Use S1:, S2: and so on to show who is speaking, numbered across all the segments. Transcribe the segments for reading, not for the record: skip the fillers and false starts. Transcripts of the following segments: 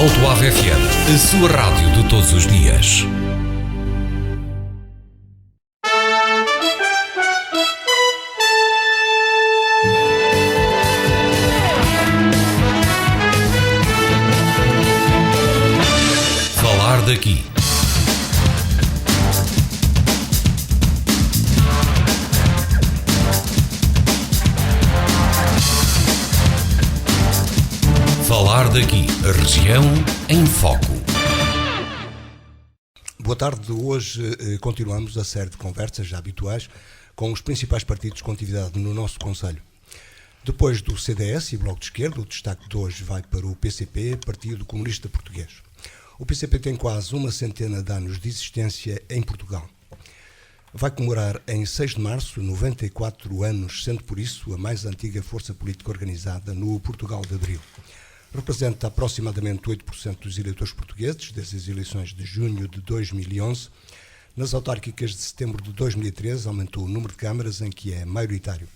S1: Autoave FM, a sua rádio de todos os dias. Falar daqui. Falar daqui, a região em foco.
S2: Boa tarde. Hoje continuamos a série de conversas já habituais com os principais partidos com atividade no nosso concelho. Depois do CDS e Bloco de Esquerda, o destaque de hoje vai para o PCP, Partido Comunista Português. O PCP tem quase uma centena de anos de existência em Portugal. Vai comemorar em 6 de março 94 anos, sendo por isso a mais antiga força política organizada no Portugal de Abril. Representa aproximadamente 8% dos eleitores portugueses, desde as eleições de junho de 2011. Nas autárquicas de setembro de 2013, aumentou o número de câmaras em que é maioritário.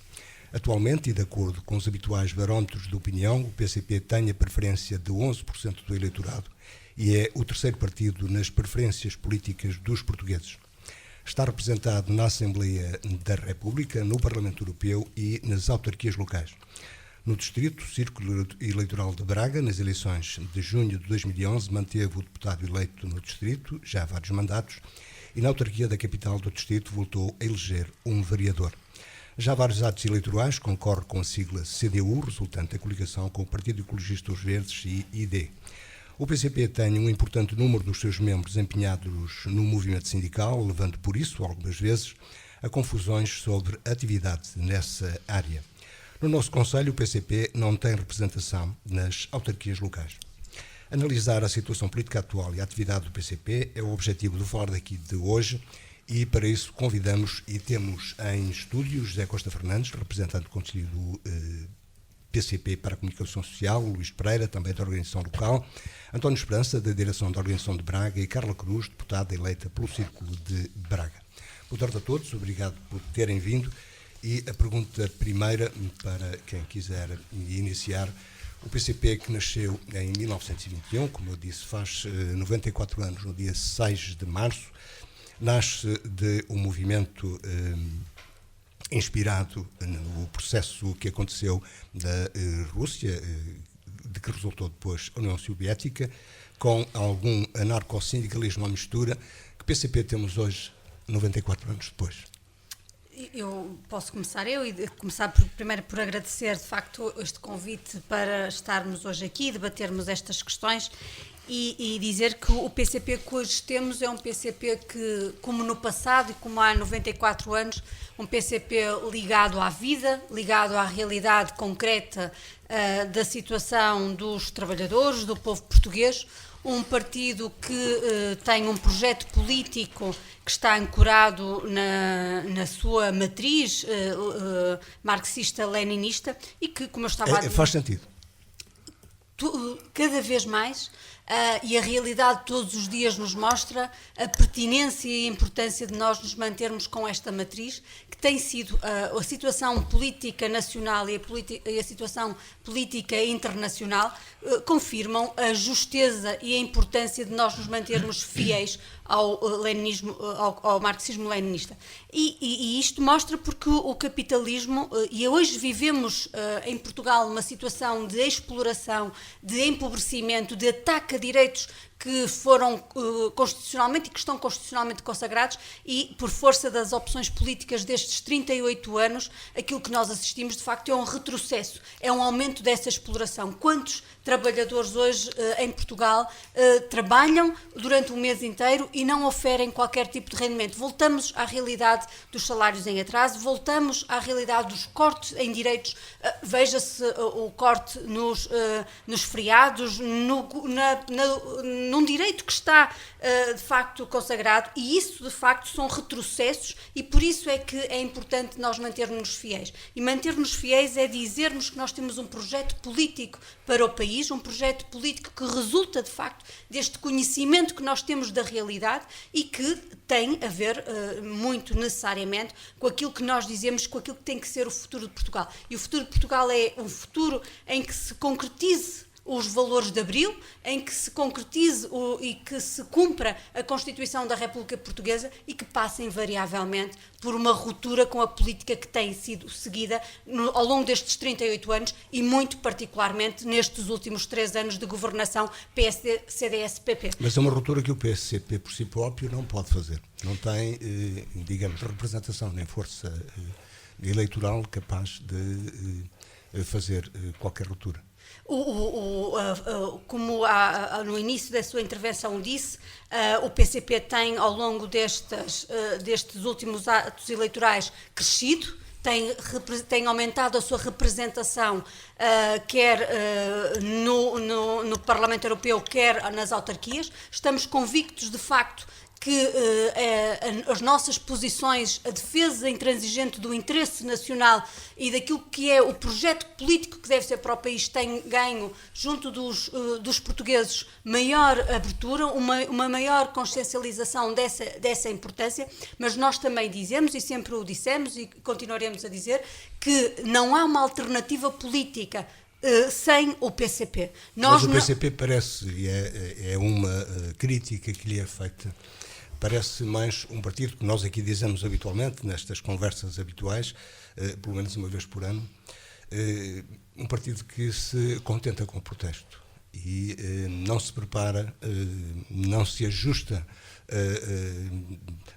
S2: Atualmente, e de acordo com os habituais barómetros de opinião, o PCP tem a preferência de 11% do eleitorado e é o terceiro partido nas preferências políticas dos portugueses. Está representado na Assembleia da República, no Parlamento Europeu e nas autarquias locais. No distrito, Círculo Eleitoral de Braga, nas eleições de junho de 2011, manteve o deputado eleito no distrito, já há vários mandatos, e na autarquia da capital do distrito voltou a eleger um vereador. Já há vários atos eleitorais, concorre com a sigla CDU, resultante da coligação com o Partido Ecologista dos Verdes e ID. O PCP tem um importante número dos seus membros empenhados no movimento sindical, levando por isso, algumas vezes, a confusões sobre atividade nessa área. No nosso concelho, o PCP não tem representação nas autarquias locais. Analisar a situação política atual e a atividade do PCP é o objetivo do Falar daqui de hoje e, para isso, convidamos e temos em estúdio José Costa Fernandes, representante do Conselho do PCP para a Comunicação Social, Luís Pereira, também da organização local, António Esperança, da direção da organização de Braga, e Carla Cruz, deputada eleita pelo Círculo de Braga. Boa tarde a todos, obrigado por terem vindo. E a pergunta primeira, para quem quiser iniciar, o PCP, que nasceu em 1921, como eu disse, faz 94 anos, no dia 6 de março, nasce de um movimento inspirado no processo que aconteceu da Rússia, de que resultou depois a União Soviética, com algum anarcossindicalismo à mistura. Que PCP temos hoje, 94 anos depois?
S3: Eu posso começar e começar primeiro por agradecer de facto este convite para estarmos hoje aqui e debatermos estas questões e dizer que o PCP que hoje temos é um PCP que, como no passado e como há 94 anos, um PCP ligado à vida, ligado à realidade concreta da situação dos trabalhadores, do povo português, um partido que tem um projeto político que está ancorado na sua matriz marxista-leninista e que, como eu estava a dizer...
S2: Faz sentido.
S3: Cada vez mais, e a realidade todos os dias nos mostra a pertinência e a importância de nós nos mantermos com esta matriz, que tem sido a situação política nacional e a situação política internacional confirmam a justeza e a importância de nós nos mantermos fiéis ao leninismo, ao marxismo-leninista. E isto mostra porque o capitalismo, e hoje vivemos em Portugal uma situação de exploração, de empobrecimento, de ataque a direitos que foram constitucionalmente e que estão constitucionalmente consagrados e, por força das opções políticas destes 38 anos, aquilo que nós assistimos, de facto, é um retrocesso, é um aumento dessa exploração. Quantos trabalhadores hoje em Portugal trabalham durante o mês inteiro e não oferem qualquer tipo de rendimento? Voltamos à realidade dos salários em atraso, voltamos à realidade dos cortes em direitos, veja-se o corte nos feriados, num direito que está de facto consagrado, e isso de facto são retrocessos, e por isso é que é importante nós mantermos-nos fiéis. E manter-nos fiéis é dizermos que nós temos um projeto político para o país, um projeto político que resulta de facto deste conhecimento que nós temos da realidade e que tem a ver muito necessariamente com aquilo que nós dizemos, com aquilo que tem que ser o futuro de Portugal. E o futuro de Portugal é um futuro em que se concretize os valores de Abril, em que se concretize e que se cumpra a Constituição da República Portuguesa e que passe invariavelmente por uma ruptura com a política que tem sido seguida ao longo destes 38 anos e muito particularmente nestes últimos 3 anos de governação PSD-CDS-PP.
S2: Mas é uma ruptura que o PSCP por si próprio não pode fazer. Não tem, digamos, representação nem força eleitoral capaz de fazer qualquer ruptura.
S3: Como no início da sua intervenção disse, o PCP tem, ao longo destes últimos atos eleitorais, crescido, tem aumentado a sua representação, quer no Parlamento Europeu, quer nas autarquias. Estamos convictos, de facto, que as nossas posições, a defesa intransigente do interesse nacional e daquilo que é o projeto político que deve ser para o país tem ganho junto dos portugueses maior abertura, uma maior consciencialização dessa importância, mas nós também dizemos, e sempre o dissemos e continuaremos a dizer, que não há uma alternativa política sem o PCP.
S2: Mas o PCP parece, e é uma crítica que lhe é feita, parece mais um partido que nós aqui dizemos habitualmente, nestas conversas habituais, pelo menos uma vez por ano, um partido que se contenta com o protesto e não se prepara, não se ajusta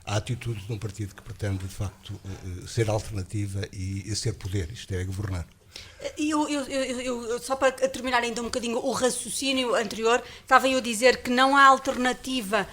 S2: à atitude de um partido que pretende, de facto, ser alternativa e ser poder, isto é, governar.
S3: Só para terminar ainda um bocadinho o raciocínio anterior, estava eu a dizer que não há alternativa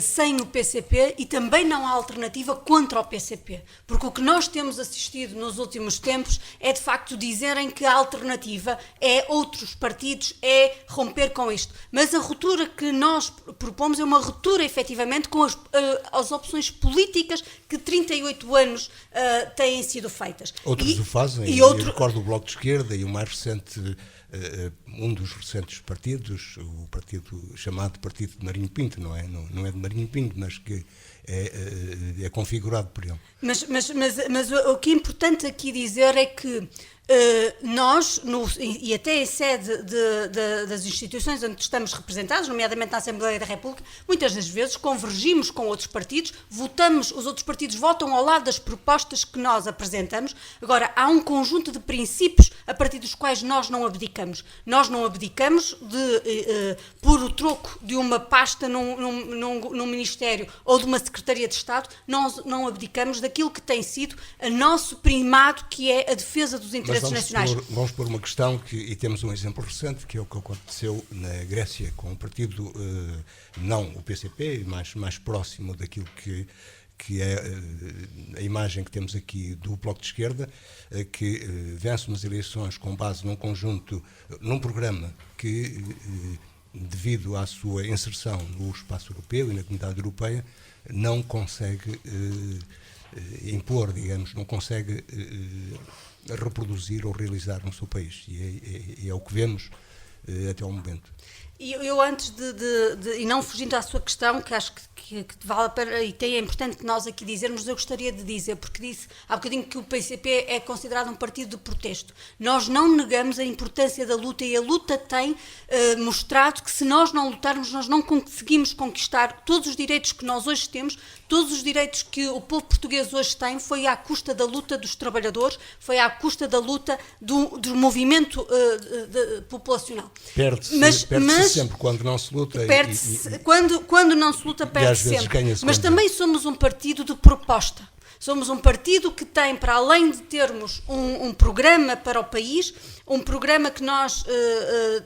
S3: sem o PCP e também não há alternativa contra o PCP, porque o que nós temos assistido nos últimos tempos é de facto dizerem que a alternativa é outros partidos, é romper com isto, mas a ruptura que nós propomos é uma ruptura efetivamente com as opções políticas que 38 anos têm sido feitas.
S2: Outros o fazem, eu recordo o Bloco de Esquerda e o mais recente, um dos recentes partidos, o partido chamado Partido de Marinho Pinto, não é de Marinho Pinto, mas que é configurado por ele.
S3: Mas o que é importante aqui dizer é que nós, e até em sede das instituições onde estamos representados, nomeadamente na Assembleia da República, muitas das vezes convergimos com outros partidos, os outros partidos votam ao lado das propostas que nós apresentamos. Agora, há um conjunto de princípios a partir dos quais nós não abdicamos. Nós não abdicamos por o troco de uma pasta num Ministério ou de uma Secretaria de Estado, nós não abdicamos daquilo que tem sido o nosso primado, que é a defesa dos interesses nacionais.
S2: Vamos por uma questão e temos um exemplo recente, que é o que aconteceu na Grécia com o partido, não o PCP, mais próximo daquilo que é a imagem que temos aqui do Bloco de Esquerda, que vence umas eleições com base num programa que, devido à sua inserção no espaço europeu e na comunidade europeia, não consegue impor, digamos, não consegue reproduzir ou realizar no seu país. E é o que vemos até ao momento.
S3: E eu antes e não fugindo à sua questão, que acho que vale a pena e é importante que nós aqui dizermos, eu gostaria de dizer, porque disse há bocadinho que o PCP é considerado um partido de protesto. Nós não negamos a importância da luta e a luta tem mostrado que se nós não lutarmos, nós não conseguimos conquistar todos os direitos que nós hoje temos, todos os direitos que o povo português hoje tem, foi à custa da luta dos trabalhadores, foi à custa da luta do movimento populacional.
S2: Perde-se sempre quando não se luta.
S3: Quando não se luta, perde-se sempre. Mas também somos um partido de proposta. Somos um partido que tem, para além de termos um programa para o país, um programa que nós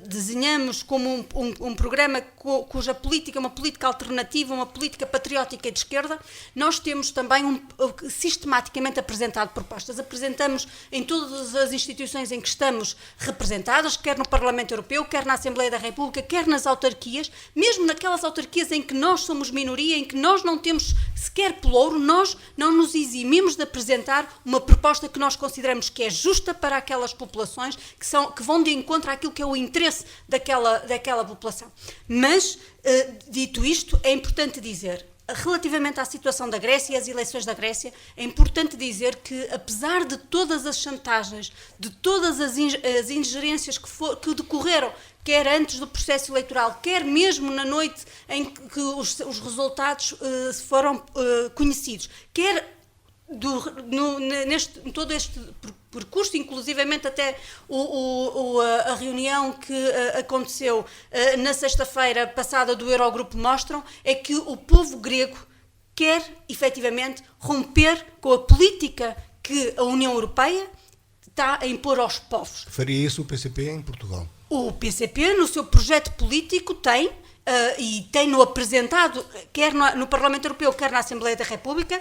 S3: desenhamos como um programa cuja política é uma política alternativa, uma política patriótica e de esquerda, nós temos também sistematicamente apresentado propostas. Apresentamos em todas as instituições em que estamos representadas, quer no Parlamento Europeu, quer na Assembleia da República, quer nas autarquias, mesmo naquelas autarquias em que nós somos minoria, em que nós não temos sequer pelouro, nós não nos eximimos de apresentar uma proposta que nós consideramos que é justa para aquelas populações, que vão de encontro àquilo que é o interesse daquela população. Mas, dito isto, é importante dizer, relativamente à situação da Grécia e às eleições da Grécia, é importante dizer que, apesar de todas as chantagens, de todas as ingerências que decorreram, quer antes do processo eleitoral, quer mesmo na noite em que os resultados foram conhecidos, quer todo este percurso, inclusivamente até a reunião que aconteceu na sexta-feira passada do Eurogrupo mostram, é que o povo grego quer, efetivamente, romper com a política que a União Europeia está a impor aos povos.
S2: Faria isso o PCP em Portugal?
S3: O PCP, no seu projeto político, tem, e tem-no apresentado, quer no Parlamento Europeu, quer na Assembleia da República,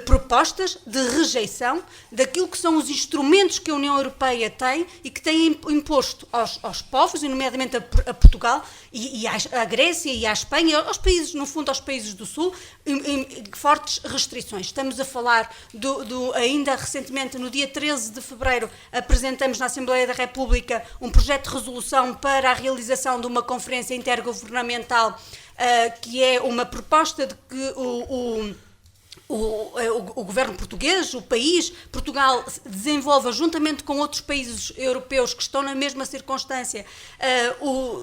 S3: propostas de rejeição daquilo que são os instrumentos que a União Europeia tem e que tem imposto aos povos, e nomeadamente a Portugal e à Grécia e à Espanha, aos países, no fundo, aos países do Sul, fortes restrições. Estamos a falar ainda recentemente, no dia 13 de fevereiro, apresentamos na Assembleia da República um projeto de resolução para a realização de uma conferência intergovernamental, que é uma proposta de que o governo português, o país, Portugal, desenvolva, juntamente com outros países europeus que estão na mesma circunstância,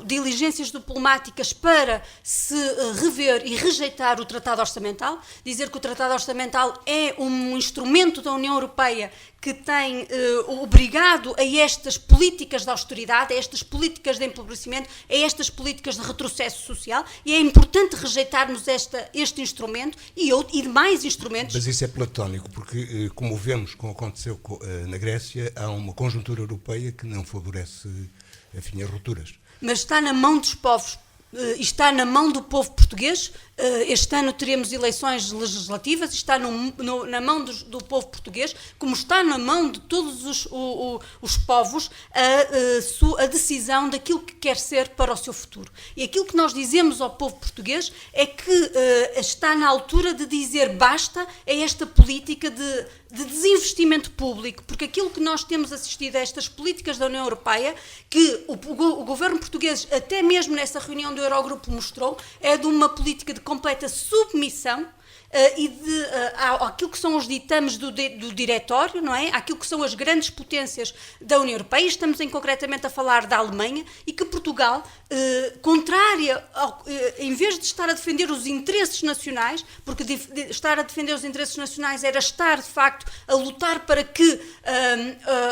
S3: diligências diplomáticas para se rever e rejeitar o Tratado Orçamental, dizer que o Tratado Orçamental é um instrumento da União Europeia que tem obrigado a estas políticas de austeridade, a estas políticas de empobrecimento, a estas políticas de retrocesso social, e é importante rejeitarmos este instrumento e mais instrumentos.
S2: Mas isso é platónico, porque, como vemos, como aconteceu na Grécia, há uma conjuntura europeia que não favorece, enfim, as rupturas.
S3: Mas está na mão dos povos, está na mão do povo português. Este ano teremos eleições legislativas, está na mão do povo português, como está na mão de todos os povos a decisão daquilo que quer ser para o seu futuro. E aquilo que nós dizemos ao povo português é que está na altura de dizer basta a esta política de desinvestimento público, porque aquilo que nós temos assistido a estas políticas da União Europeia, que o governo português, até mesmo nessa reunião do Eurogrupo, mostrou, é de uma política de completa submissão àquilo que são os ditames do diretório, não é? Àquilo que são as grandes potências da União Europeia. Estamos concretamente a falar da Alemanha, e que Portugal, em vez de estar a defender os interesses nacionais, porque estar a defender os interesses nacionais era estar, de facto, a lutar para que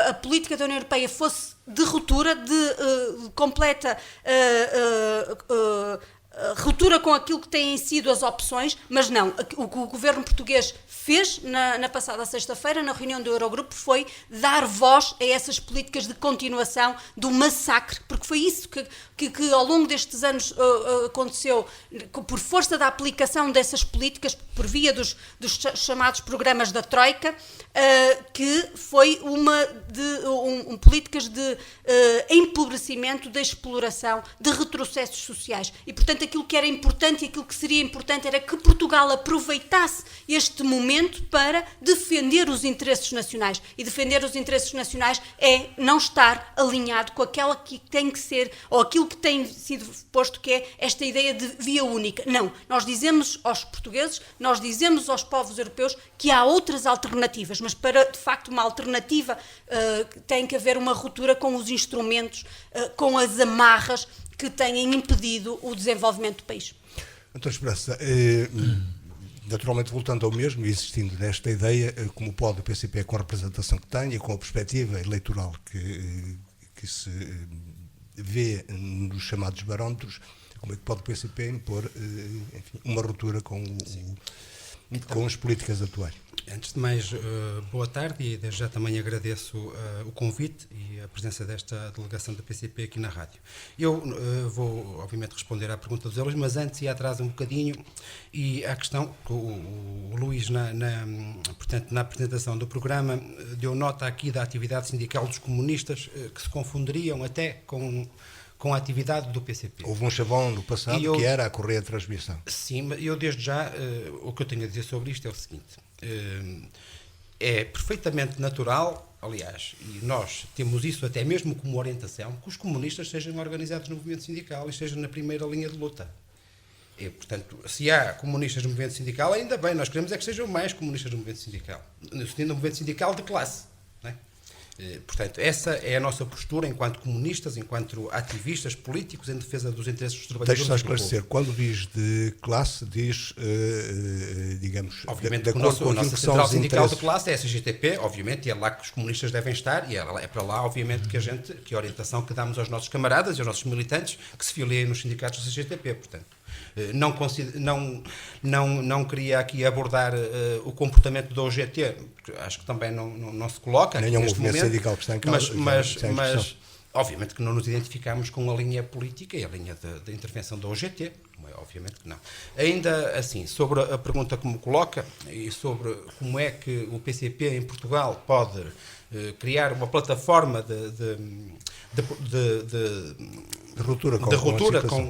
S3: a política da União Europeia fosse de ruptura, de completa ruptura com aquilo que têm sido as opções, mas não. O que o governo português fez na passada sexta-feira, na reunião do Eurogrupo, foi dar voz a essas políticas de continuação do massacre, porque foi isso que ao longo destes anos aconteceu, por força da aplicação dessas políticas, por via dos chamados programas da Troika, que foi políticas de empobrecimento, de exploração, de retrocessos sociais. E, portanto, aquilo que era importante e aquilo que seria importante era que Portugal aproveitasse este momento para defender os interesses nacionais. E defender os interesses nacionais é não estar alinhado com aquela que tem que ser, ou aquilo que tem sido posto, que é esta ideia de via única. Não. Nós dizemos aos portugueses, nós dizemos aos povos europeus que há outras alternativas, mas para, de facto, uma alternativa tem que haver uma ruptura com os instrumentos, com as amarras que têm impedido o desenvolvimento do país.
S2: António Esperança, naturalmente voltando ao mesmo e insistindo nesta ideia, como pode o PCP, com a representação que tem e com a perspectiva eleitoral que se vê nos chamados barómetros, como é que pode o PCP impor, enfim, uma ruptura com as políticas atuais?
S4: Antes de mais, boa tarde, e desde já também agradeço o convite e a presença desta delegação da PCP aqui na rádio. Eu vou, obviamente, responder à pergunta dos alunos, mas antes ir atrás um bocadinho e à questão que o Luís, portanto, na apresentação do programa, deu nota aqui da atividade sindical dos comunistas, que se confundiriam até com a atividade do PCP.
S2: Houve um chavão no passado que era a Correia de Transmissão.
S4: Sim, mas eu desde já, o que eu tenho a dizer sobre isto é o seguinte: é perfeitamente natural, aliás, e nós temos isso até mesmo como orientação, que os comunistas sejam organizados no movimento sindical e estejam na primeira linha de luta. E, portanto, se há comunistas no movimento sindical, ainda bem, nós queremos é que sejam mais comunistas no movimento sindical, no sentido do movimento sindical de classe. Não é? Portanto, essa é a nossa postura enquanto comunistas, enquanto ativistas políticos em defesa dos interesses dos trabalhadores.
S2: Deixe-me esclarecer, quando diz de classe, diz, digamos,
S4: obviamente,
S2: de acordo com
S4: a nossa
S2: que são
S4: central
S2: os
S4: sindical de
S2: interesses.
S4: classe é a CGTP, obviamente, e é lá que os comunistas devem estar, e é para lá, obviamente, que a orientação que damos aos nossos camaradas e aos nossos militantes que se filiem nos sindicatos da CGTP, portanto. Não queria aqui abordar o comportamento da OGT, porque acho que também não se coloca aqui
S2: Nenhum
S4: neste
S2: movimento
S4: momento,
S2: sindical que está em causa,
S4: mas obviamente que não nos identificamos com a linha política e a linha de intervenção da OGT, obviamente que não. Ainda assim, sobre a pergunta que me coloca e sobre como é que o PCP em Portugal pode criar uma plataforma de ruptura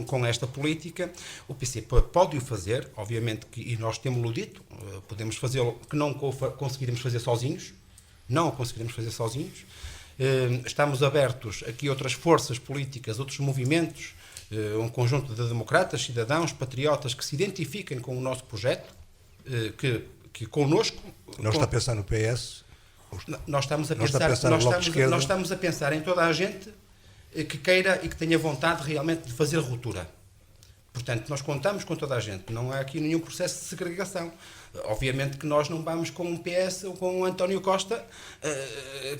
S4: com esta política, o PCP pode o fazer, obviamente, e nós temos-lo dito, podemos fazê-lo, que não conseguiremos fazer sozinhos, estamos abertos aqui a outras forças políticas, outros movimentos, um conjunto de democratas, cidadãos, patriotas que se identifiquem com o nosso projeto, que connosco...
S2: Não está a pensar no PS?
S4: Nós estamos a pensar em toda a gente que queira e que tenha vontade realmente de fazer ruptura. Portanto, nós contamos com toda a gente, não há aqui nenhum processo de segregação. Obviamente que nós não vamos com um PS ou com um António Costa,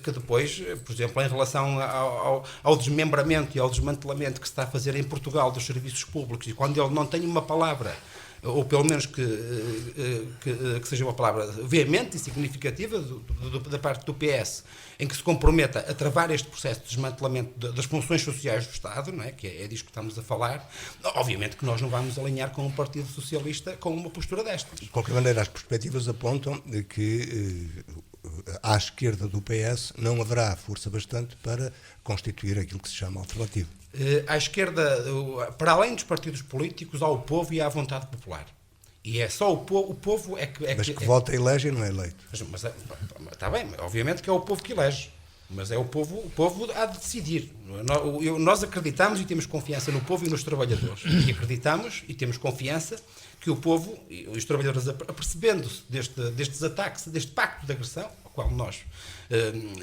S4: que depois, por exemplo, em relação ao desmembramento e ao desmantelamento que se está a fazer em Portugal dos serviços públicos, e quando ele não tem uma palavra, ou pelo menos que seja uma palavra veemente e significativa da parte do PS, em que se comprometa a travar este processo de desmantelamento das funções sociais do Estado, não é? Que é disso que estamos a falar, obviamente que nós não vamos alinhar com um Partido Socialista com uma postura destas.
S2: De qualquer maneira, as perspectivas apontam de que à esquerda do PS não haverá força bastante para constituir aquilo que se chama alternativa.
S4: À esquerda, para além dos partidos políticos, há o povo e há a vontade popular. E é só o povo é que...
S2: Mas que vota e elege e não é eleito.
S4: Mas está bem, obviamente que é o povo que elege. Mas é o povo há de decidir. Nós acreditamos e temos confiança no povo e nos trabalhadores. E acreditamos e temos confiança que o povo e os trabalhadores, apercebendo-se destes ataques, deste pacto de agressão, ao qual nós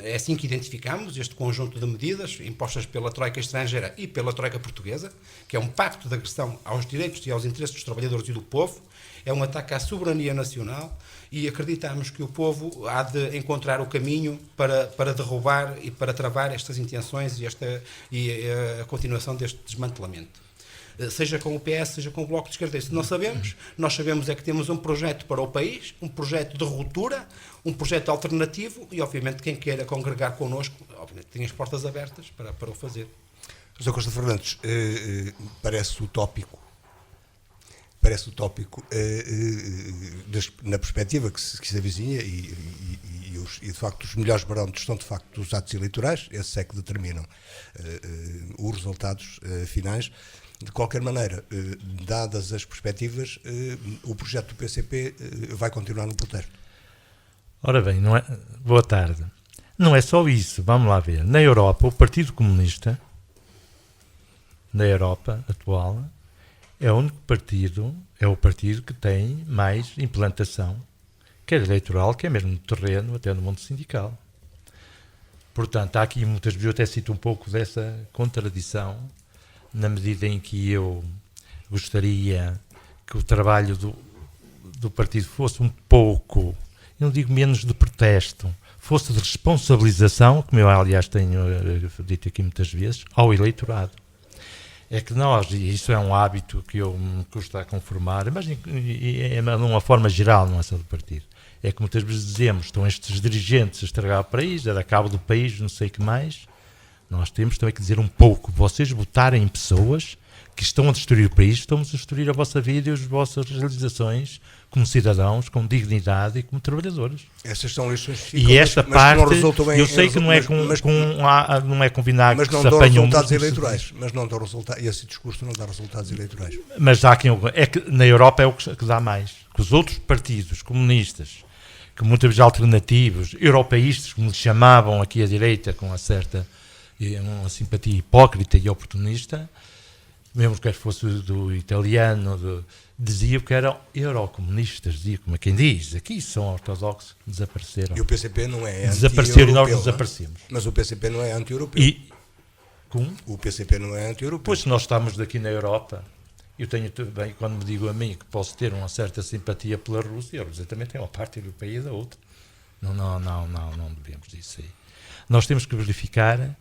S4: é assim que identificamos este conjunto de medidas impostas pela Troika estrangeira e pela Troika portuguesa, que é um pacto de agressão aos direitos e aos interesses dos trabalhadores e do povo, é um ataque à soberania nacional e acreditamos que o povo há de encontrar o caminho para derrubar e para travar estas intenções e a continuação deste desmantelamento. Seja com o PS, seja com o Bloco de Esquerda, isso não sabemos. Nós sabemos é que temos um projeto para o país, um projeto de ruptura, um projeto alternativo e, obviamente, quem queira congregar connosco, obviamente, tem as portas abertas para o fazer.
S2: Sr. Costa Fernandes, parece utópico, na perspectiva que se avizinha e de facto os melhores parâmetros são de facto os atos eleitorais, esses é que determinam os resultados finais. De qualquer maneira, dadas as perspectivas, o projeto do PCP vai continuar no protesto.
S5: Ora bem, não é... boa tarde. Não é só isso, vamos lá ver. Na Europa, o Partido Comunista, na Europa atual, é o único partido, é o partido que tem mais implantação, quer eleitoral, quer mesmo no terreno, até no mundo sindical. Portanto, há aqui muitas vezes, eu até cito um pouco dessa contradição, na medida em que eu gostaria que o trabalho do partido fosse um pouco, eu não digo menos de protesto, fosse de responsabilização, como eu aliás tenho dito aqui muitas vezes, ao eleitorado. É que nós, e isso é um hábito que eu me custa a conformar, mas é de uma forma geral, não é só do partido, é que muitas vezes dizemos, estão estes dirigentes a estragar o país, a dar cabo do país, não sei o que mais. Nós temos também que dizer um pouco, vocês votarem em pessoas que estão a destruir o país, estão a destruir a vossa vida e as vossas realizações como cidadãos, com dignidade e como trabalhadores.
S2: Essas são lições
S5: e esta parte, eu sei que não é com vinagre que se apanham
S2: resultados eleitorais, mas não dão resultados, esse discurso não dá resultados eleitorais.
S5: Mas há quem, é que na Europa é o que dá mais, que os outros partidos comunistas, que muitas vezes alternativos, europeístas, como lhe chamavam aqui à direita, com uma certa uma simpatia hipócrita e oportunista, mesmo que fosse do italiano, dizia que eram eurocomunistas, dizia como quem diz, aqui são ortodoxos, desapareceram.
S2: E o PCP não é
S5: Desapareceram e nós
S2: anti-europeu,
S5: desaparecemos.
S2: mas o PCP não é anti-europeu.
S5: Como?
S2: O PCP não é anti-europeu.
S5: Pois se nós estamos daqui na Europa, eu tenho também, quando me digo a mim que posso ter uma certa simpatia pela Rússia, a Rússia também tem uma parte europeia e da outra. Não devemos disso aí. Nós temos que verificar,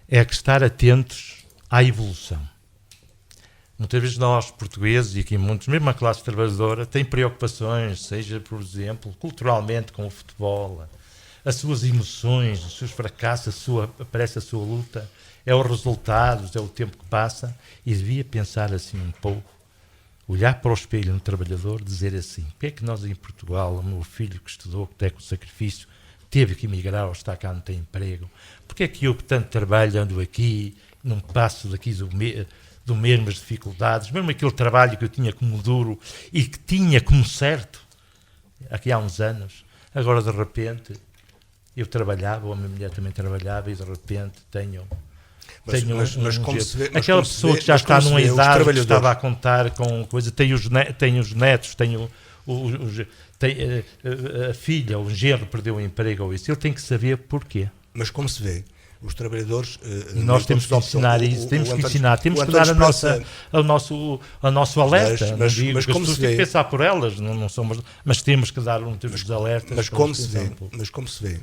S5: é que estar atentos à evolução. Muitas vezes nós, portugueses, e aqui muitos, mesmo a classe trabalhadora, tem preocupações, seja, por exemplo, culturalmente com o futebol, as suas emoções, os seus fracassos, aparece a sua luta, é os resultados, é o tempo que passa, e devia pensar assim um pouco, olhar para o espelho no trabalhador, dizer assim, porque é que nós em Portugal, o meu filho que estudou, que tem com sacrifício, teve que emigrar ou está cá, não tem emprego, porque é que eu que tanto trabalho ando aqui, não passo daqui do mesmo as dificuldades, mesmo aquele trabalho que eu tinha como duro e que tinha como certo, aqui há uns anos, agora de repente eu trabalhava, ou a minha mulher também trabalhava, e de repente tenho
S2: mas como se vê,
S5: aquela pessoa que já está numa idade que estava a contar com coisa, tem os netos, a filha, o genro perdeu o emprego ou isso, ele tem que saber porquê.
S2: Mas como se vê, os trabalhadores...
S5: nós temos que ensinar isso, temos que ensinar, temos que dar o nosso alerta. Mas como as pessoas têm que pensar por elas, não somos, mas temos que dar uns alertas.
S2: Mas como se vê,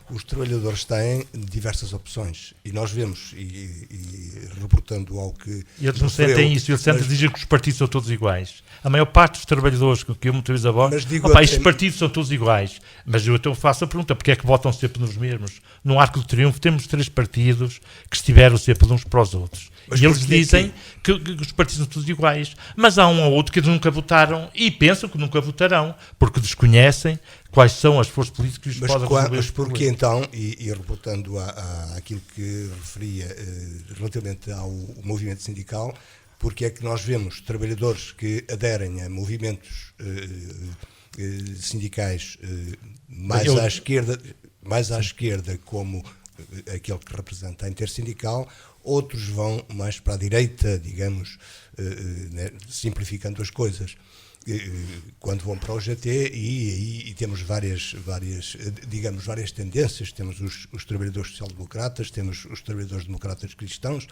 S2: os trabalhadores têm diversas opções e nós vemos, e reportando ao que...
S5: E eles não sentem isso, eles sentem dizer que os partidos são todos iguais. A maior parte dos trabalhadores que eu muitas vezes abordo, estes partidos são todos iguais. Mas eu então faço a pergunta, porque é que votam sempre nos mesmos? No Arco do Triunfo temos 3 partidos que estiveram sempre uns para os outros. Mas e eles dizem que os partidos são todos iguais. Mas há um ou outro que nunca votaram e pensam que nunca votarão, porque desconhecem quais são as forças políticas que os podem resolver.
S2: Mas porquê então, e reportando àquilo que referia relativamente ao movimento sindical, porque é que nós vemos trabalhadores que aderem a movimentos sindicais mais à esquerda, como aquele que representa a intersindical, outros vão mais para a direita, digamos, simplificando as coisas, quando vão para o GT, e temos várias tendências. Temos os trabalhadores social-democratas, temos os trabalhadores democratas cristãos,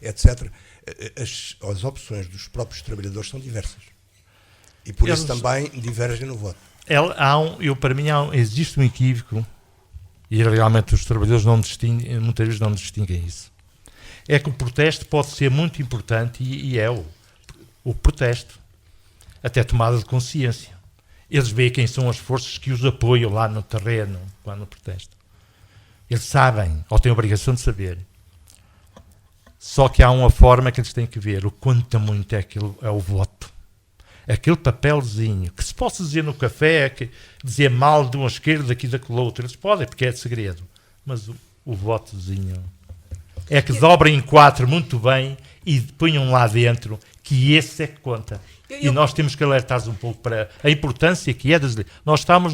S2: etc. As opções dos próprios trabalhadores são diversas e por isso também divergem no voto.
S5: Para mim existe um equívoco, e realmente os trabalhadores muitas vezes não distinguem isso. É que o protesto pode ser muito importante, e é o protesto, até tomada de consciência. Eles veem quem são as forças que os apoiam lá no terreno, quando protestam. Eles sabem, ou têm a obrigação de saber. Só que há uma forma que eles têm que ver, o quanto muito é o voto. Aquele papelzinho, que se possa dizer no café, dizer mal de uma esquerda, aqui daquele outro, eles podem, porque é de segredo. Mas o votozinho é que dobrem em 4 muito bem e ponham lá dentro, que esse é que conta. E nós temos que alertar um pouco para a importância que é das eleições. Nós estamos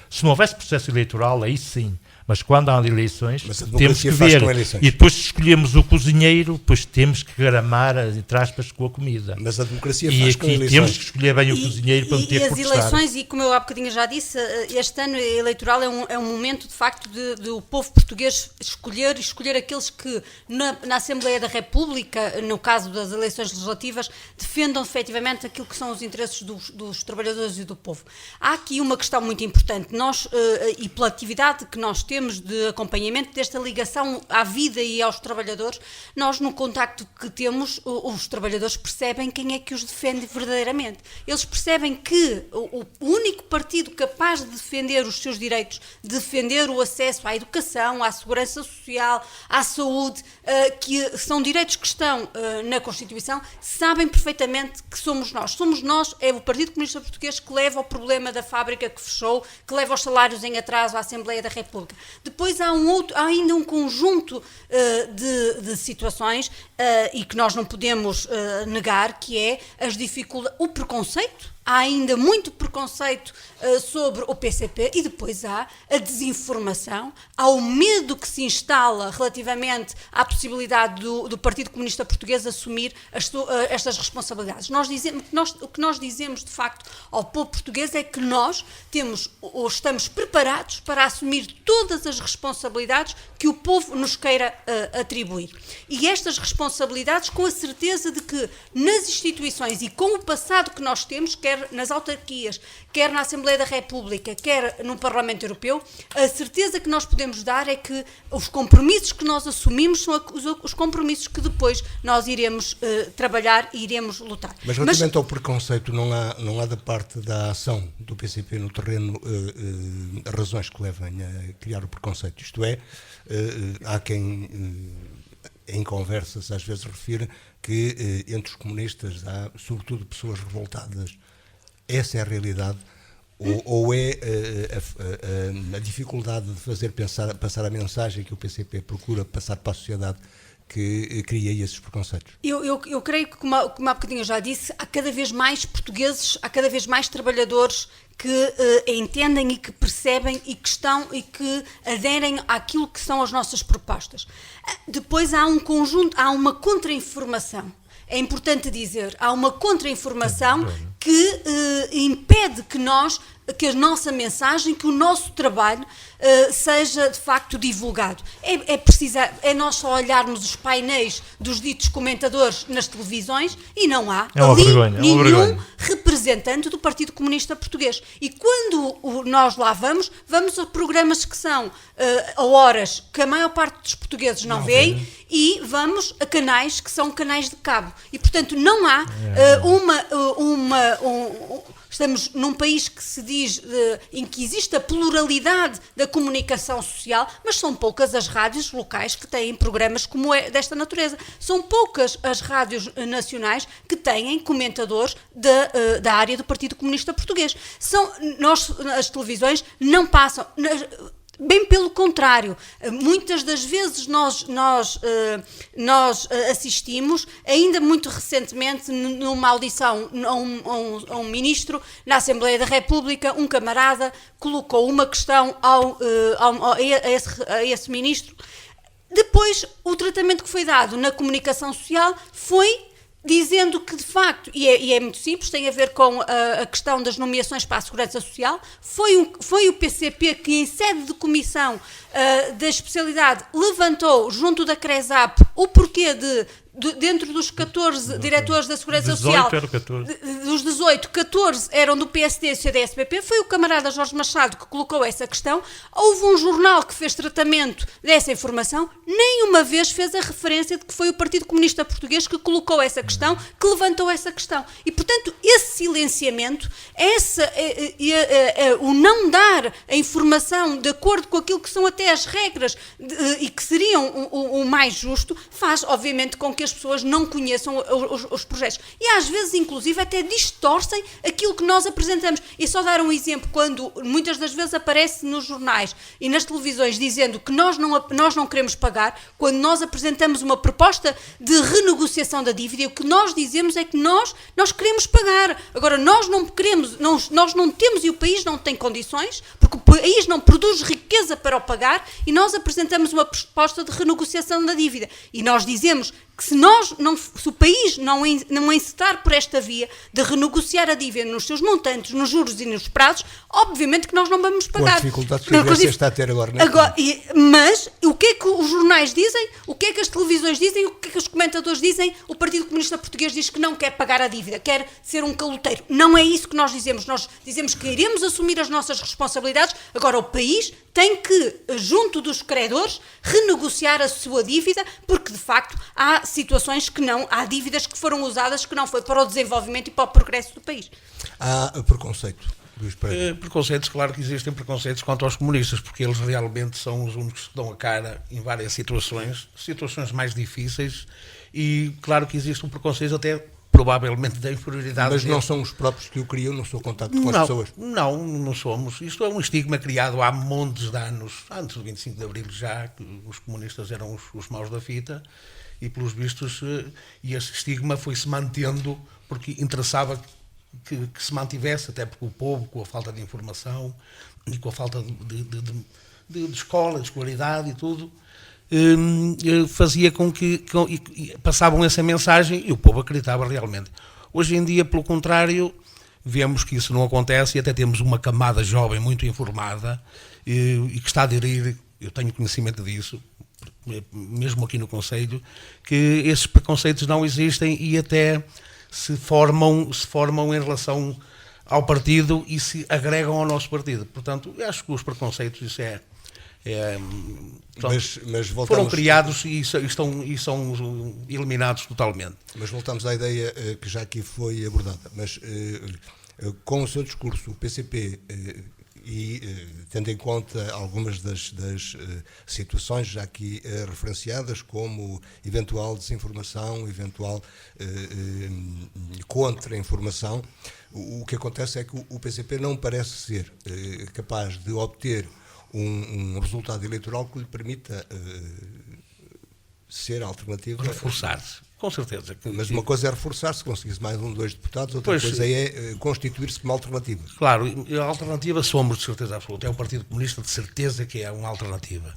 S5: se não houvesse processo eleitoral, aí sim. Mas quando há eleições, temos que ver. E depois, se escolhemos o cozinheiro, depois temos que gramar, entre aspas, com a comida.
S2: Mas a democracia faz com eleições.
S5: Temos que escolher bem o cozinheiro para meter por
S3: E as eleições, e como eu há bocadinho já disse, este ano eleitoral é um momento, de facto, de o povo português escolher aqueles que, na Assembleia da República, no caso das eleições legislativas, defendam efetivamente aquilo que são os interesses dos trabalhadores e do povo. Há aqui uma questão muito importante. Nós, e pela atividade que nós temos de acompanhamento desta ligação à vida e aos trabalhadores, nós, no contacto que temos, os trabalhadores percebem quem é que os defende verdadeiramente. Eles percebem que o único partido capaz de defender os seus direitos, de defender o acesso à educação, à segurança social, à saúde, que são direitos que estão na Constituição, sabem perfeitamente que somos nós. Somos nós, é o Partido Comunista Português que leva ao problema da fábrica que fechou, que leva aos salários em atraso à Assembleia da República. Depois há ainda um conjunto de situações e que nós não podemos negar, que é o preconceito há ainda muito preconceito sobre o PCP, e depois há a desinformação, há o medo que se instala relativamente à possibilidade do Partido Comunista Português assumir estas responsabilidades. O que nós dizemos, de facto, ao povo português é que nós estamos preparados para assumir todas as responsabilidades que o povo nos queira atribuir. E estas responsabilidades, com a certeza de que nas instituições e com o passado que nós temos, quer nas autarquias, quer na Assembleia da República, quer no Parlamento Europeu, a certeza que nós podemos dar é que os compromissos que nós assumimos são os compromissos que depois nós iremos trabalhar e iremos lutar.
S2: Mas relativamente ao preconceito, não há da parte da ação do PCP no terreno razões que levem a criar o preconceito. Isto é, há quem em conversas às vezes refira que entre os comunistas há sobretudo pessoas revoltadas. Essa é a realidade? Ou é a dificuldade de fazer passar a mensagem que o PCP procura passar para a sociedade que cria esses preconceitos?
S3: Eu creio que, como há bocadinho eu já disse, há cada vez mais portugueses, há cada vez mais trabalhadores que entendem e que percebem e que aderem àquilo que são as nossas propostas. Depois há uma contra-informação. É importante dizer, há uma contra-informação que impede que a nossa mensagem, que o nosso trabalho seja de facto divulgado. É nós só olharmos os painéis dos ditos comentadores nas televisões e não há nenhum representante do Partido Comunista Português. E quando nós lá vamos a programas que são a horas que a maior parte dos portugueses não veem, e vamos a canais que são canais de cabo. E, portanto, não há estamos num país que se diz em que existe a pluralidade da comunicação social, mas são poucas as rádios locais que têm programas como desta natureza. São poucas as rádios nacionais que têm comentadores da área do Partido Comunista Português. As televisões não passam... Bem pelo contrário, muitas das vezes nós assistimos, ainda muito recentemente, numa audição a um ministro na Assembleia da República, um camarada colocou uma questão a esse ministro. Depois, o tratamento que foi dado na comunicação social foi dizendo que, de facto, e é muito simples, tem a ver com a questão das nomeações para a Segurança Social, foi o PCP que, em sede de comissão da especialidade, levantou, junto da CRESAP, o porquê dentro dos 14 diretores da Segurança Social, dos 18, 14 eram do PSD e CDS-PP, foi o camarada Jorge Machado que colocou essa questão. Houve um jornal que fez tratamento dessa informação, nem uma vez fez a referência de que foi o Partido Comunista Português que colocou essa questão, que levantou essa questão. E, portanto, esse silenciamento, o não dar a informação de acordo com aquilo que são até as regras e que seriam o mais justo, faz, obviamente, com que as pessoas não conheçam os projetos. E às vezes, inclusive, até distorcem aquilo que nós apresentamos. E só dar um exemplo, quando muitas das vezes aparece nos jornais e nas televisões dizendo que nós não queremos pagar, quando nós apresentamos uma proposta de renegociação da dívida, e o que nós dizemos é que nós queremos pagar. Agora, nós não queremos, nós não temos e o país não tem condições, porque o país não produz riqueza para o pagar, e nós apresentamos uma proposta de renegociação da dívida. E nós dizemos que se o país não encetar por esta via de renegociar a dívida nos seus montantes, nos juros e nos prazos, obviamente que nós não vamos pagar.
S2: Com a dificuldade que a Grécia está a ter agora.
S3: Mas o que é que os jornais dizem? O que é que as televisões dizem? O que é que os comentadores dizem? O Partido Comunista Português diz que não quer pagar a dívida, quer ser um caloteiro. Não é isso que nós dizemos. Nós dizemos que iremos assumir as nossas responsabilidades. Agora, o país tem que, junto dos credores, renegociar a sua dívida, porque, de facto, há situações há dívidas que foram usadas que não foi para o desenvolvimento e para o progresso do país.
S2: Há preconceito.
S6: Preconceitos, claro que existem preconceitos quanto aos comunistas, porque eles realmente são os únicos que dão a cara em várias situações mais difíceis, e claro que existe um preconceito até provavelmente da inferioridade.
S2: Mas não são os próprios que o criam no seu contato com as pessoas?
S6: Não somos. Isto é um estigma criado há montes de anos, antes do 25 de Abril já, que os comunistas eram os maus da fita, e pelos vistos, e esse estigma foi-se mantendo porque interessava que se mantivesse, até porque o povo, com a falta de informação e com a falta de escola, de escolaridade e tudo, fazia com que passavam essa mensagem e o povo acreditava realmente. Hoje em dia, pelo contrário, vemos que isso não acontece e até temos uma camada jovem muito informada e que está a aderir, eu tenho conhecimento disso, mesmo aqui no Conselho, que esses preconceitos não existem e até se formam em relação ao partido e se agregam ao nosso partido. Portanto, eu acho que os preconceitos, isso
S2: mas voltamos,
S6: foram criados e são eliminados totalmente.
S2: Mas voltamos à ideia que já aqui foi abordada. Mas com o seu discurso, o PCP, tendo em conta algumas das situações já aqui referenciadas, como eventual desinformação, eventual contra-informação, o que acontece é que o PCP não parece ser capaz de obter um resultado eleitoral que lhe permita ser alternativa.
S6: Reforçar-se, com certeza.
S2: Mas uma coisa é reforçar-se, conseguir-se mais 2 deputados, outra coisa é constituir-se como alternativa.
S6: Claro, a alternativa somos de certeza absoluta. É o Partido Comunista de certeza que é uma alternativa.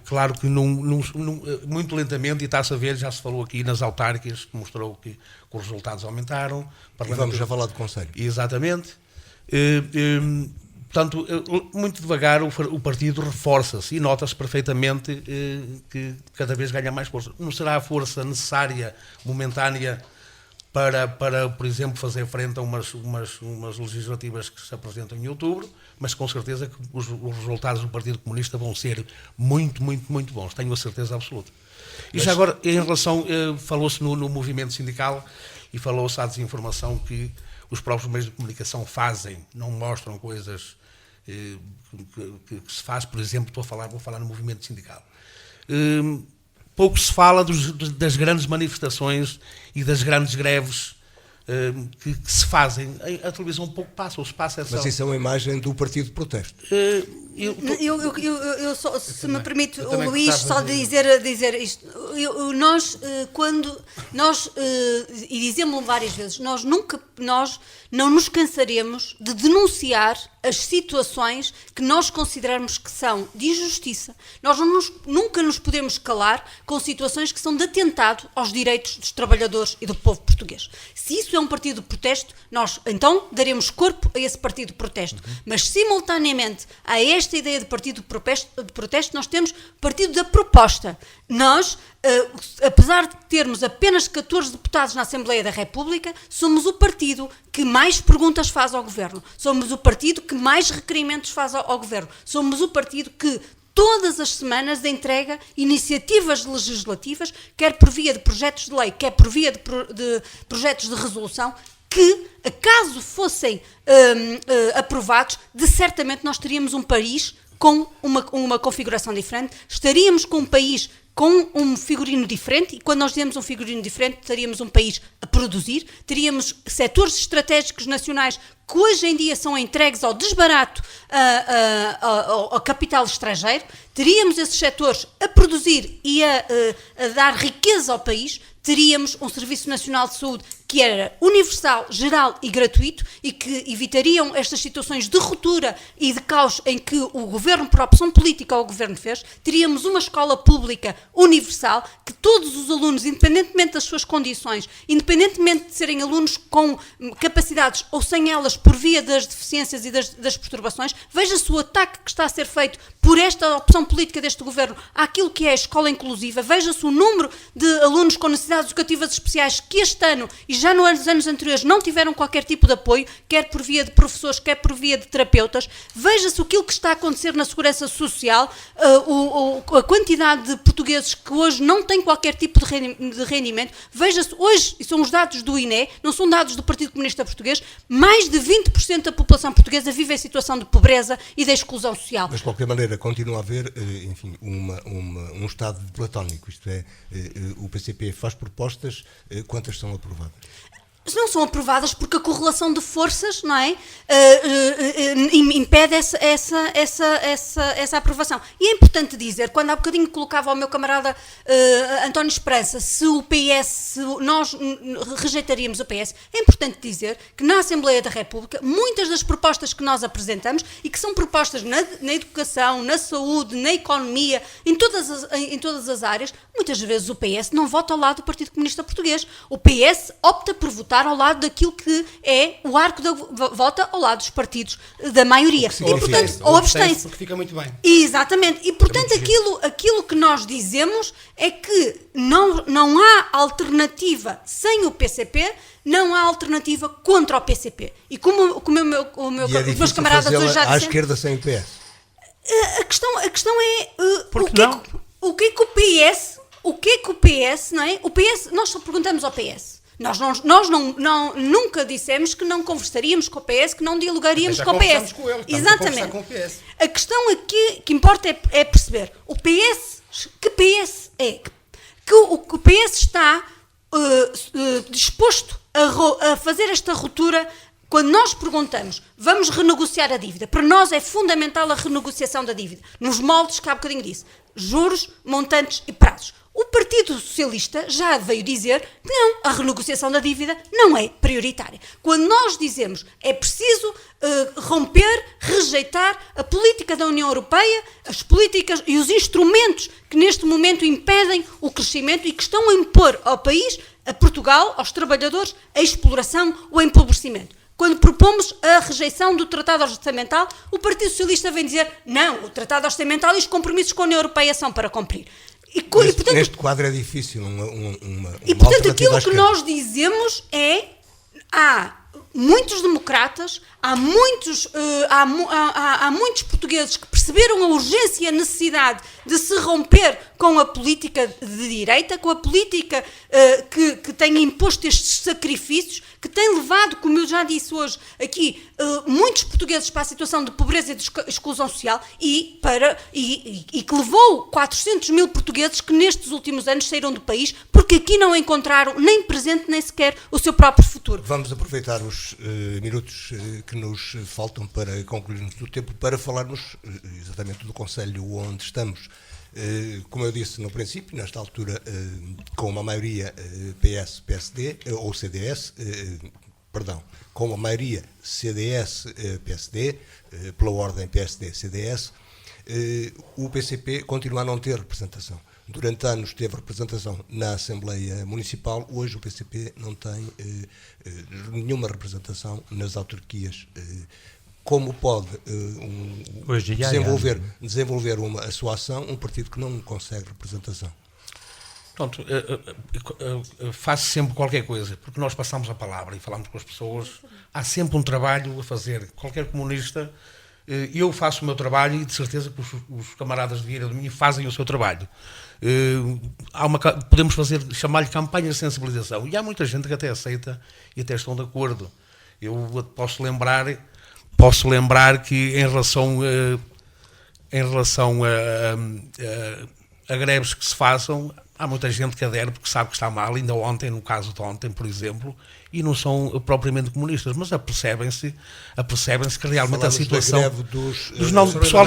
S6: Claro que muito lentamente, e está-se a ver, já se falou aqui nas autárquicas, que mostrou que os resultados aumentaram.
S2: E vamos já falar do Conselho.
S6: Exatamente. Portanto, muito devagar o partido reforça-se e nota-se perfeitamente que cada vez ganha mais força. Não será a força necessária, momentânea, para por exemplo, fazer frente a umas legislativas que se apresentam em outubro, mas com certeza que os resultados do Partido Comunista vão ser muito, muito, muito bons. Tenho a certeza absoluta. E já agora, em relação, falou-se no movimento sindical e falou-se à desinformação que os próprios meios de comunicação fazem, não mostram coisas que se faz, por exemplo, vou falar no movimento sindical. Pouco se fala das grandes manifestações e das grandes greves que se fazem. A televisão pouco passa, ou se passa essa...
S2: Mas isso é uma imagem do partido de protesto.
S3: Eu só, se me permite, o Luís, só dizer isto. E dizemos várias vezes, nós não nos cansaremos de denunciar as situações que nós consideramos que são de injustiça. Nós nunca nos podemos calar com situações que são de atentado aos direitos dos trabalhadores e do povo português. Se isso é um partido de protesto, nós então daremos corpo a esse partido de protesto. Mas, simultaneamente a esta ideia de partido de protesto, nós temos partido da proposta. Nós, apesar de termos apenas 14 deputados na Assembleia da República, somos o partido que mais perguntas faz ao Governo. Somos o partido que mais requerimentos faz ao Governo. Somos o partido que todas as semanas entrega iniciativas legislativas, quer por via de projetos de lei, quer por via de projetos de resolução, que, caso fossem aprovados, certamente nós teríamos um país com uma configuração diferente, estaríamos com um país com um figurino diferente, e quando nós dizemos um figurino diferente, teríamos um país a produzir, teríamos setores estratégicos nacionais que hoje em dia são entregues ao desbarato ao capital estrangeiro, teríamos esses setores a produzir e a dar riqueza ao país, teríamos um Serviço Nacional de Saúde que era universal, geral e gratuito e que evitariam estas situações de ruptura e de caos em que o Governo, por opção política, o Governo fez. Teríamos uma escola pública universal que todos os alunos, independentemente das suas condições, independentemente de serem alunos com capacidades ou sem elas por via das deficiências e das perturbações, veja-se o ataque que está a ser feito por esta opção política deste Governo àquilo que é a escola inclusiva, veja-se o número de alunos com necessidades educativas especiais que este ano e já nos anos anteriores não tiveram qualquer tipo de apoio, quer por via de professores, quer por via de terapeutas. Veja-se aquilo que está a acontecer na segurança social, a quantidade de portugueses que hoje não têm qualquer tipo de rendimento. Veja-se hoje, e são os dados do INE, não são dados do Partido Comunista Português, mais de 20% da população portuguesa vive em situação de pobreza e de exclusão social.
S2: Mas, de qualquer maneira, continua a haver, enfim, um estado platónico, isto é, o PCP faz propostas, quantas são aprovadas?
S3: não são aprovadas porque a correlação de forças, não é? Impede essa aprovação. E é importante dizer, quando há bocadinho colocava ao meu camarada António Esperança, se nós rejeitaríamos o PS, é importante dizer que na Assembleia da República, muitas das propostas que nós apresentamos, e que são propostas na educação, na saúde, na economia, em todas as áreas, muitas vezes o PS não vota ao lado do Partido Comunista Português. O PS opta por votar ao lado daquilo que é o arco da vota ao lado dos partidos da maioria. E, portanto, ou abstém-se.
S4: Porque fica muito bem.
S3: Exatamente. E, portanto, aquilo que nós dizemos é que não há alternativa sem o PCP, não há alternativa contra o PCP. E como os meus camaradas hoje já disseram...
S2: à esquerda sem o PS.
S3: A questão é... o que é que o PS, não é? O PS, nós só perguntamos ao PS. Nós nunca dissemos que não conversaríamos com o PS, que não dialogaríamos com o PS.
S4: Com ele,
S3: exatamente.
S4: Com o PS.
S3: A questão aqui que importa é perceber o PS, que PS é, que o PS está disposto a fazer esta ruptura. Quando nós perguntamos, vamos renegociar a dívida, para nós é fundamental a renegociação da dívida, nos moldes que há bocadinho disse, juros, montantes e prazos. O Partido Socialista já veio dizer que não, a renegociação da dívida não é prioritária. Quando nós dizemos é preciso romper, rejeitar a política da União Europeia, as políticas e os instrumentos que neste momento impedem o crescimento e que estão a impor ao país, a Portugal, aos trabalhadores, a exploração, o empobrecimento. Quando propomos a rejeição do Tratado Orçamental, o Partido Socialista vem dizer não, o Tratado Orçamental e os compromissos com a União Europeia são para cumprir.
S2: Portanto, neste quadro é difícil uma
S3: portanto, aquilo que nós dizemos é há muitos democratas, há muitos portugueses que perceberam a urgência e a necessidade de se romper com a política de direita, com a política que tem imposto estes sacrifícios, que tem levado, como eu já disse hoje aqui, muitos portugueses para a situação de pobreza e de exclusão social e que levou 400 mil portugueses que nestes últimos anos saíram do país porque aqui não encontraram nem presente nem sequer o seu próprio futuro.
S2: Vamos aproveitar os minutos que nos faltam para concluirmos o tempo para falarmos exatamente do Conselho onde estamos. Como eu disse no princípio, nesta altura com uma maioria PS-PSD ou CDS, com uma maioria CDS-PSD, pela ordem PSD-CDS, o PCP continua a não ter representação. Durante anos teve representação na Assembleia Municipal, hoje o PCP não tem nenhuma representação nas autarquias. Como pode desenvolver a sua ação um partido que não consegue representação?
S6: Pronto, faço sempre qualquer coisa, porque nós passamos a palavra e falamos com as pessoas, há sempre um trabalho a fazer. Qualquer comunista, eu faço o meu trabalho e de certeza que os camaradas de Vieira do Minho fazem o seu trabalho. Podemos chamar-lhe campanha de sensibilização, e há muita gente que até aceita e até estão de acordo. Eu posso lembrar que em relação a greves que se façam, há muita gente que adere porque sabe que está mal, ainda ontem, no caso de ontem, por exemplo, e não são propriamente comunistas, mas apercebem-se que realmente
S2: falamos
S6: a situação
S2: do
S6: pessoal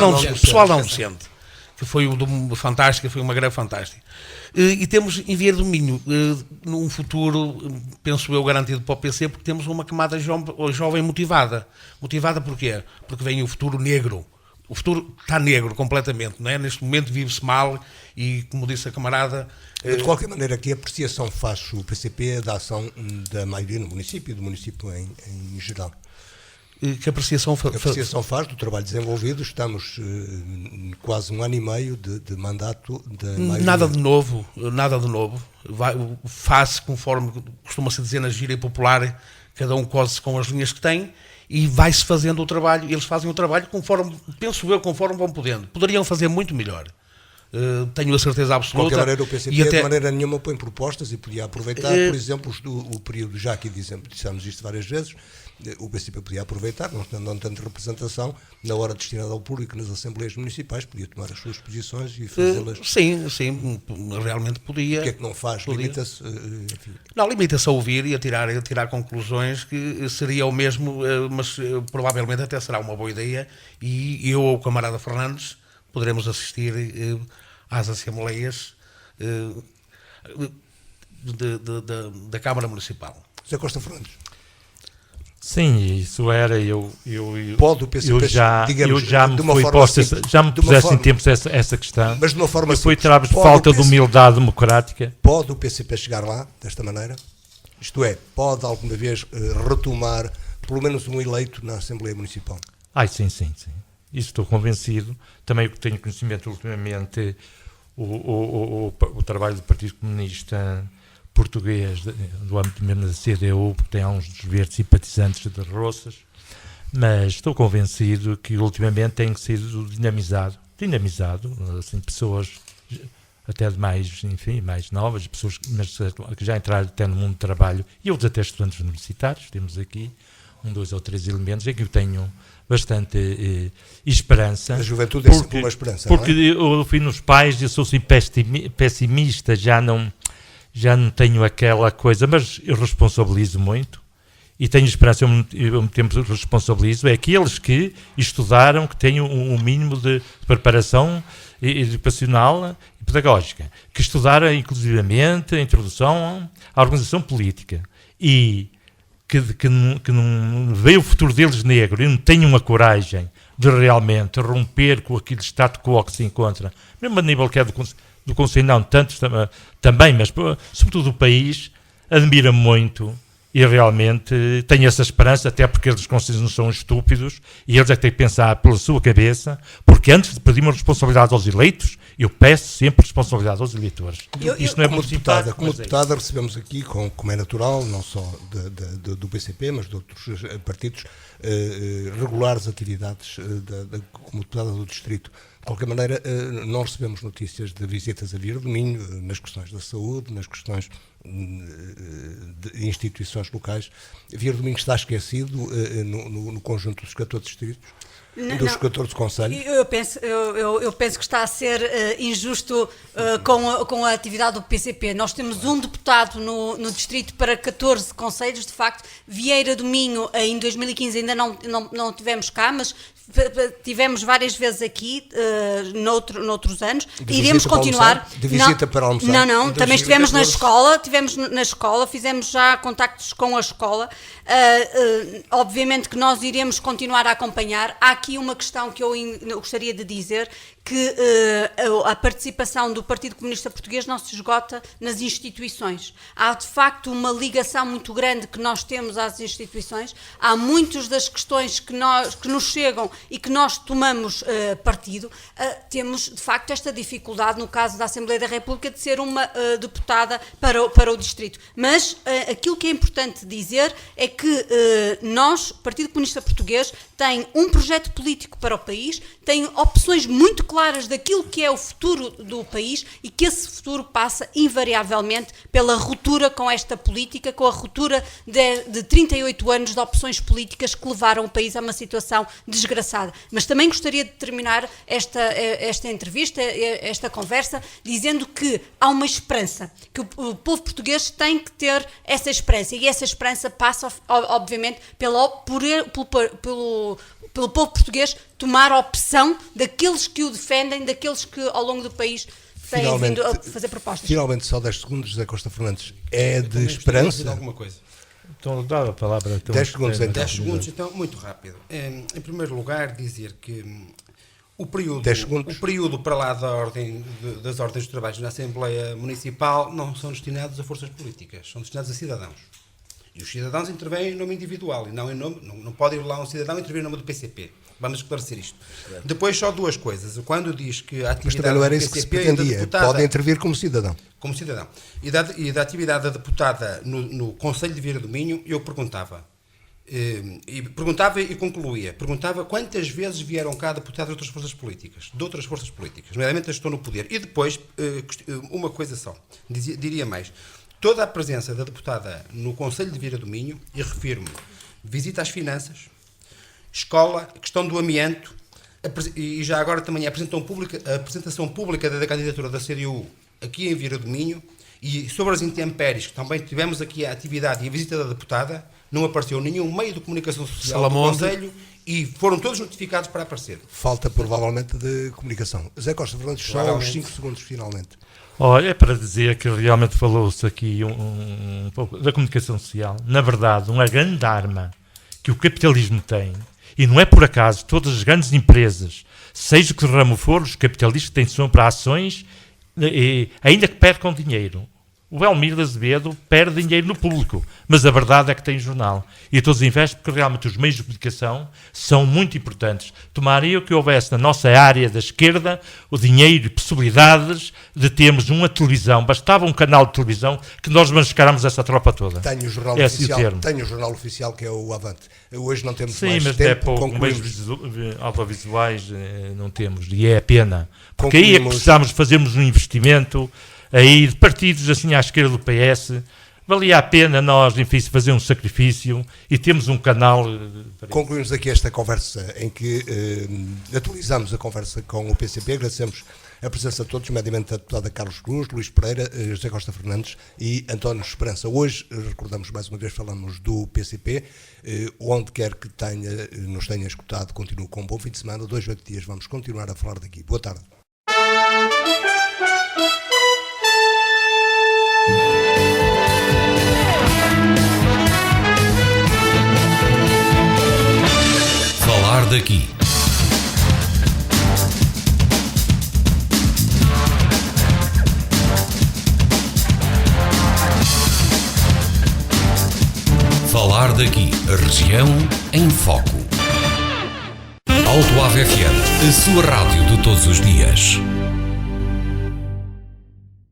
S6: não docente, que foi fantástica, foi uma greve fantástica. E temos em Vieira do Minho, num futuro, penso eu, garantido para o PC, porque temos uma camada jovem motivada. Motivada porquê? Porque vem o futuro negro. O futuro está negro completamente, não é? Neste momento vive-se mal e, como disse a camarada...
S2: De qualquer maneira, que apreciação faz o PCP da ação da maioria no município e do município em geral?
S6: Que apreciação
S2: faz do trabalho desenvolvido? Estamos quase um ano e meio de mandato da maioria.
S6: Nada de novo. Faz conforme costuma-se dizer na gíria popular, cada um cose com as linhas que tem e vai-se fazendo o trabalho. Eles fazem o trabalho conforme, penso eu, conforme vão podendo. Poderiam fazer muito melhor. tenho a certeza
S2: De
S6: absoluta.
S2: qualquer maneira, o PCP
S6: e até,
S2: de maneira nenhuma põe propostas e podia aproveitar, por exemplo, o período, já aqui dissemos isto várias vezes, o PCP podia aproveitar, não tendo tanta representação, na hora destinada ao público nas Assembleias Municipais, podia tomar as suas posições e fazê-las.
S6: sim, realmente podia.
S2: O que é que não faz? Limita-se. Enfim.
S6: Não, limita-se a ouvir e a tirar conclusões que seria o mesmo, mas provavelmente até será uma boa ideia, e eu ou o camarada Fernandes poderemos assistir às Assembleias da Câmara Municipal.
S2: José Costa Fernandes.
S5: Sim, isso era,
S2: Pode o PCP,
S5: eu já
S2: digamos,
S5: me
S2: de uma
S5: foi
S2: forma
S5: posta,
S2: simples,
S5: já me
S2: de uma
S5: pusesse em
S2: forma-
S5: tempos essa questão,
S2: Mas de uma forma
S5: e foi
S2: simples.
S5: termos de
S2: Pode
S5: falta
S2: o
S5: de
S2: PCP
S5: humildade democrática.
S2: Pode o PCP chegar lá, desta maneira? Isto é, pode alguma vez retomar pelo menos um eleito na Assembleia Municipal?
S5: Ai, sim. Isso estou convencido. Também tenho conhecimento ultimamente o trabalho do Partido Comunista Português, do âmbito mesmo da CDU, porque tem uns dos verdes simpatizantes de Roças, mas estou convencido que ultimamente tem sido dinamizado, assim, pessoas até de mais novas, pessoas que já entraram até no mundo do trabalho, e outros até estudantes universitários. Temos aqui 2 ou 3 elementos em que eu tenho bastante esperança.
S2: A juventude é sempre uma esperança,
S5: porque
S2: não é?
S5: eu fui nos pais, eu sou assim pessimista, já não tenho aquela coisa, mas eu responsabilizo muito e tenho esperança, ao mesmo tempo responsabilizo, é aqueles que estudaram, que têm um mínimo de preparação educacional e pedagógica, que estudaram inclusivamente a introdução à organização política e que não veio o futuro deles negro e não tenham a coragem de realmente romper com aquele status quo que se encontra, mesmo a nível que é do Conselho, não tanto também, mas sobretudo do país, admira-me muito e realmente tenho essa esperança, até porque os conselhos não são estúpidos e eles é que têm que pensar pela sua cabeça, porque antes de pedir uma responsabilidade aos eleitos, eu peço sempre responsabilidade aos eleitores. Isto não é
S2: Como
S5: muito simpático,
S2: deputada recebemos aqui, como é natural, não só do PCP, mas de outros partidos, regulares atividades como deputada do Distrito. De qualquer maneira, não recebemos notícias de visitas a Via do Minho, nas questões da saúde, nas questões de instituições locais. Via do Minho está esquecido no conjunto dos 14 distritos? Dos 14 conselhos?
S3: Eu penso que está a ser injusto com a atividade do PCP. Nós temos um deputado no distrito para 14 conselhos, de facto. Vieira do Minho, em 2015, ainda não tivemos cá, mas tivemos várias vezes aqui, noutros anos. Iremos continuar.
S2: De visita para almoçar?
S3: Não, também estivemos na escola, fizemos já contactos com a escola. Obviamente que nós iremos continuar a acompanhar. Há aqui uma questão que eu gostaria de dizer, que a participação do Partido Comunista Português não se esgota nas instituições. Há, de facto, uma ligação muito grande que nós temos às instituições. Há muitas das questões que nos chegam e que nós tomamos partido. Temos, de facto, esta dificuldade, no caso da Assembleia da República, de ser uma deputada para o Distrito. Mas aquilo que é importante dizer é que nós, Partido Comunista Português, tem um projeto político para o país, tem opções muito claras daquilo que é o futuro do país e que esse futuro passa invariavelmente pela ruptura com esta política, com a ruptura de 38 anos de opções políticas que levaram o país a uma situação desgraçada. Mas também gostaria de terminar esta entrevista, esta conversa, dizendo que há uma esperança, que o povo português tem que ter essa esperança, e essa esperança passa, obviamente, pelo povo português tomar a opção daqueles que o defendem, daqueles que ao longo do país têm vindo a fazer propostas.
S2: Finalmente, só 10 segundos, José Costa Fernandes. É de esperança?
S4: Alguma coisa.
S5: Então, dá a palavra.
S2: 10 segundos, então.
S4: 10 segundos, então, muito rápido. Em primeiro lugar, dizer que o período para lá das ordens de trabalho na Assembleia Municipal não são destinados a forças políticas, são destinados a cidadãos. E os cidadãos intervêm em nome individual, e não pode ir lá um cidadão intervir em nome do PCP. Vamos esclarecer isto. Certo. Depois, só duas coisas. Quando diz que a atividade
S2: mas também não era
S4: do
S2: isso que se
S4: PCP
S2: pretendia. Pode intervir como cidadão.
S4: Como cidadão. E da atividade da deputada no Conselho de Vieira do Minho, eu perguntava, E perguntava e concluía. Perguntava quantas vezes vieram cá deputados de outras forças políticas, nomeadamente as que estão no poder. E depois, uma coisa só, diria mais. Toda a presença da deputada no Conselho de Vieira do Minho, e refiro-me, visita às finanças, escola, questão do amianto, e já agora também a apresentação pública da candidatura da CDU aqui em Vieira do Minho, e sobre as intempéries, que também tivemos aqui a atividade e a visita da deputada, não apareceu nenhum meio de comunicação social do Conselho e foram todos notificados para aparecer.
S2: Falta provavelmente de comunicação. Zé Costa Fernandes, só aos 5 segundos finalmente.
S5: Olha, é para dizer que realmente falou-se aqui um pouco da comunicação social. Na verdade, uma grande arma que o capitalismo tem, e não é por acaso, todas as grandes empresas, seja que ramo for, os capitalistas têm sempre ações, ainda que percam dinheiro. O Elmir de Azevedo perde dinheiro no público, mas a verdade é que tem jornal. E todos investem porque realmente os meios de comunicação são muito importantes. Tomaria que houvesse na nossa área da esquerda o dinheiro e possibilidades de termos uma televisão. Bastava um canal de televisão que nós mascaramos essa tropa toda.
S2: Tenho o jornal oficial que é o Avante. Hoje não temos mais tempo. Sim, mas é pouco. Meios
S5: audiovisuais não temos. E é a pena. Porque aí é que precisamos fazermos um investimento aí de partidos assim à esquerda do PS, valia a pena nós, enfim, fazer um sacrifício e temos um canal.
S2: Concluímos aqui esta conversa em que atualizamos a conversa com o PCP. Agradecemos a presença de todos, nomeadamente a deputada Carlos Cruz, Luís Pereira, José Costa Fernandes e António Esperança. Hoje, recordamos mais uma vez, falamos do PCP. Onde quer que nos tenha escutado, continuo com um bom fim de semana. 2 a 8 dias vamos continuar a falar daqui. Boa tarde.
S1: Falar daqui. Falar daqui. A região em foco. Alto Ave FM, a sua rádio de todos os dias.